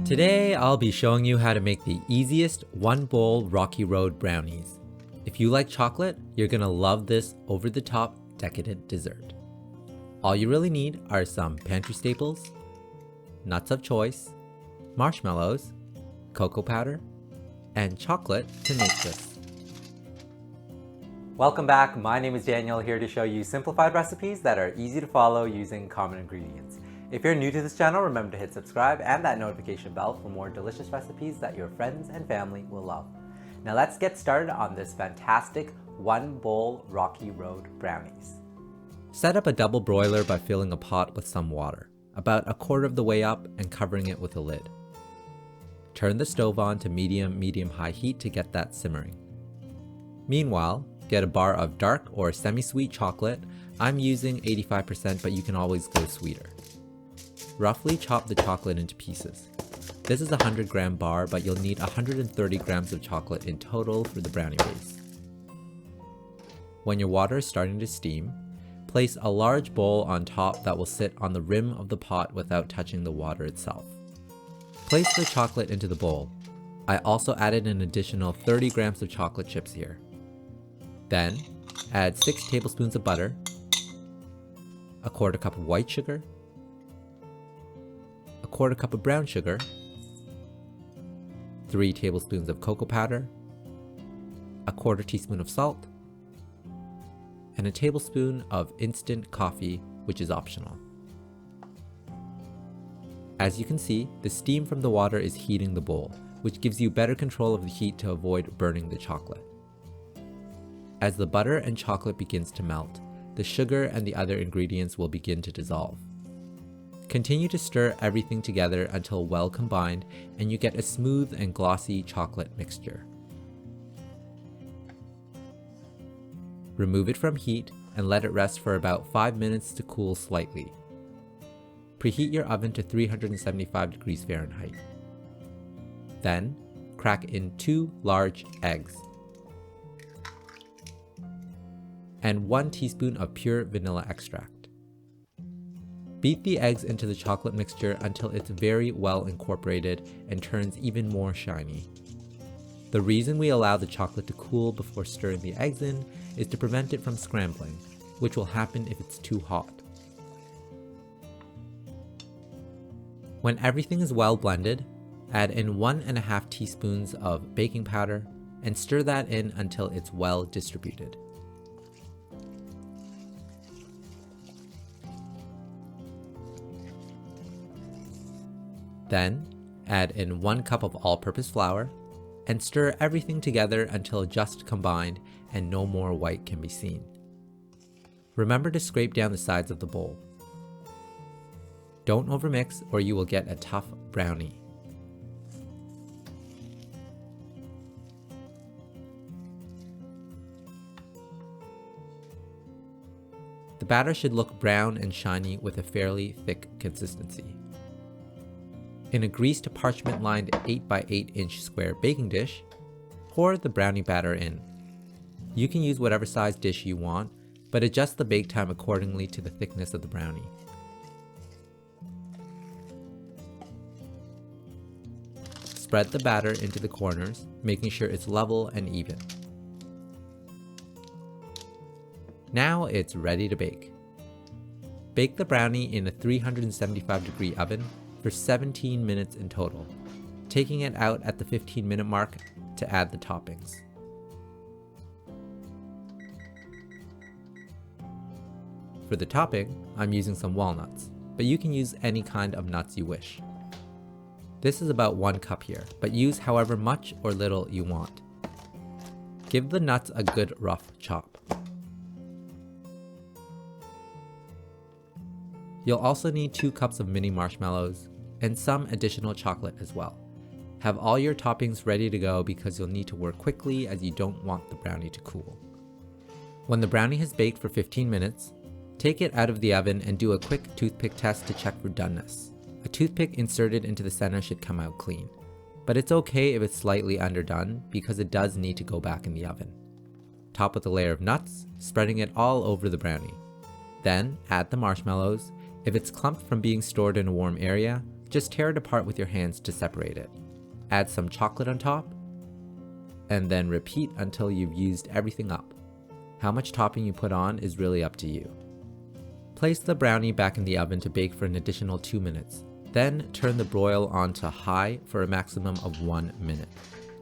Today I'll be showing you how to make the easiest one bowl Rocky Road brownies. If you like chocolate, you're gonna love this over-the-top decadent dessert. All you really need are some pantry staples, nuts of choice, marshmallows, cocoa powder, and chocolate to make this. Welcome back, my name is Daniel, here to show you simplified recipes that are easy to follow using common ingredients. If you're new to this channel, remember to hit subscribe and that notification bell for more delicious recipes that your friends and family will love. Now let's get started on this fantastic one bowl Rocky Road brownies. Set up a double broiler by filling a pot with some water, about a quarter of the way up, and covering it with a lid. Turn the stove on to medium-high heat to get that simmering. Meanwhile, get a bar of dark or semi-sweet chocolate. I'm using 85%, but you can always go sweeter. Roughly chop the chocolate into pieces. This is a 100-gram bar, but you'll need 130 grams of chocolate in total for the brownie base. When your water is starting to steam, place a large bowl on top that will sit on the rim of the pot without touching the water itself. Place the chocolate into the bowl. I also added an additional 30 grams of chocolate chips here. Then, add 6 tablespoons of butter, a quarter cup of white sugar, a quarter cup of brown sugar, 3 tablespoons of cocoa powder, a quarter teaspoon of salt, and a tablespoon of instant coffee, which is optional. As you can see, the steam from the water is heating the bowl, which gives you better control of the heat to avoid burning the chocolate. As the butter and chocolate begins to melt, the sugar and the other ingredients will begin to dissolve. Continue to stir everything together until well combined and you get a smooth and glossy chocolate mixture. Remove it from heat and let it rest for about 5 minutes to cool slightly. Preheat your oven to 375 degrees Fahrenheit. Then, crack in 2 large eggs and 1 teaspoon of pure vanilla extract. Beat the eggs into the chocolate mixture until it's very well incorporated and turns even more shiny. The reason we allow the chocolate to cool before stirring the eggs in is to prevent it from scrambling, which will happen if it's too hot. When everything is well blended, add in 1.5 teaspoons of baking powder and stir that in until it's well distributed. Then, add in 1 cup of all-purpose flour and stir everything together until just combined and no more white can be seen. Remember to scrape down the sides of the bowl. Don't overmix or you will get a tough brownie. The batter should look brown and shiny with a fairly thick consistency. In a greased parchment-lined 8x8-inch square baking dish, pour the brownie batter in. You can use whatever size dish you want, but adjust the bake time accordingly to the thickness of the brownie. Spread the batter into the corners, making sure it's level and even. Now it's ready to bake. Bake the brownie in a 375-degree oven for 17 minutes in total, taking it out at the 15-minute mark to add the toppings. For the topping, I'm using some walnuts, but you can use any kind of nuts you wish. This is about 1 cup here, but use however much or little you want. Give the nuts a good rough chop. You'll also need 2 cups of mini marshmallows and some additional chocolate as well. Have all your toppings ready to go because you'll need to work quickly as you don't want the brownie to cool. When the brownie has baked for 15 minutes, take it out of the oven and do a quick toothpick test to check for doneness. A toothpick inserted into the center should come out clean, but it's okay if it's slightly underdone because it does need to go back in the oven. Top with a layer of nuts, spreading it all over the brownie. Then add the marshmallows. If it's clumped from being stored in a warm area, Just tear it apart with your hands to separate it. Add some chocolate on top, and then repeat until you've used everything up. How much topping you put on is really up to you. Place the brownie back in the oven to bake for an additional 2 minutes. Then turn the broil on to high for a maximum of 1 minute.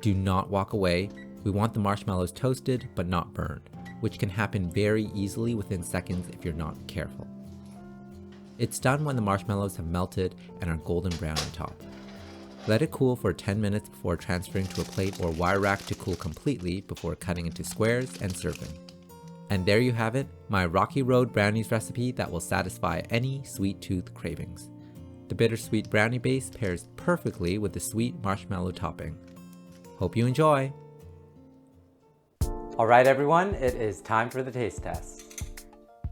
Do not walk away. We want the marshmallows toasted but not burned, which can happen very easily within seconds if you're not careful. It's done when the marshmallows have melted and are golden brown on top. Let it cool for 10 minutes before transferring to a plate or wire rack to cool completely before cutting into squares and serving. And there you have it, my Rocky Road brownies recipe that will satisfy any sweet tooth cravings. The bittersweet brownie base pairs perfectly with the sweet marshmallow topping. Hope you enjoy! Alright everyone, it is time for the taste test.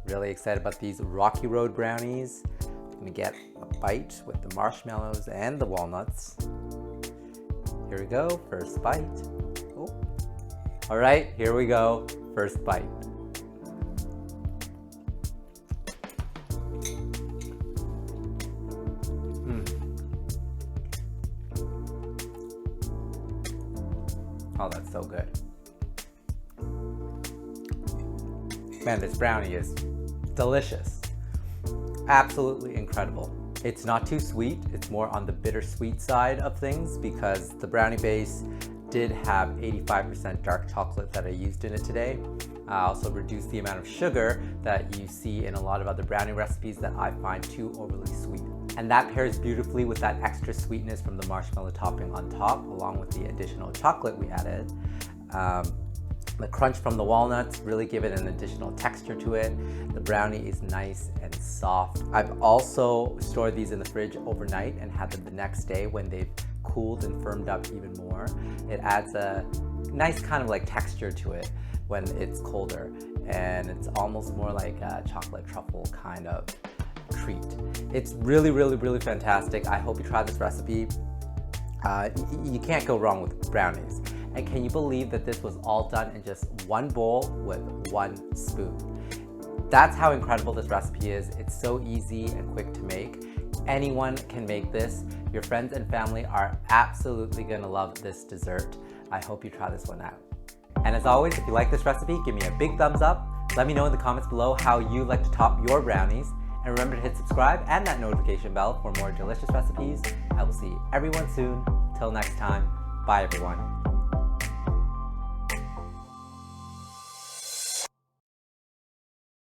Really excited about these Rocky Road brownies. I'm gonna get a bite with the marshmallows and the walnuts. Here we go, first bite. Oh. Alright, here we go, first bite. Oh, that's so good. Man, this brownie is delicious. Absolutely incredible. It's not too sweet. It's more on the bittersweet side of things because the brownie base did have 85% dark chocolate that I used in it today. I also reduced the amount of sugar that you see in a lot of other brownie recipes that I find too overly sweet. And that pairs beautifully with that extra sweetness from the marshmallow topping on top, along with the additional chocolate we added. The crunch from the walnuts really give it an additional texture to it. The brownie is nice and soft. I've also stored these in the fridge overnight and had them the next day when they've cooled and firmed up even more. It adds a nice kind of like texture to it when it's colder, and it's almost more like a chocolate truffle kind of treat. It's really, really, really fantastic. I hope you try this recipe. You can't go wrong with brownies. And can you believe that this was all done in just one bowl with one spoon? That's how incredible this recipe is. It's so easy and quick to make. Anyone can make this. Your friends and family are absolutely gonna love this dessert. I hope you try this one out. And as always, if you like this recipe, give me a big thumbs up. Let me know in the comments below how you like to top your brownies. And remember to hit subscribe and that notification bell for more delicious recipes. I will see everyone soon. Till next time, bye everyone.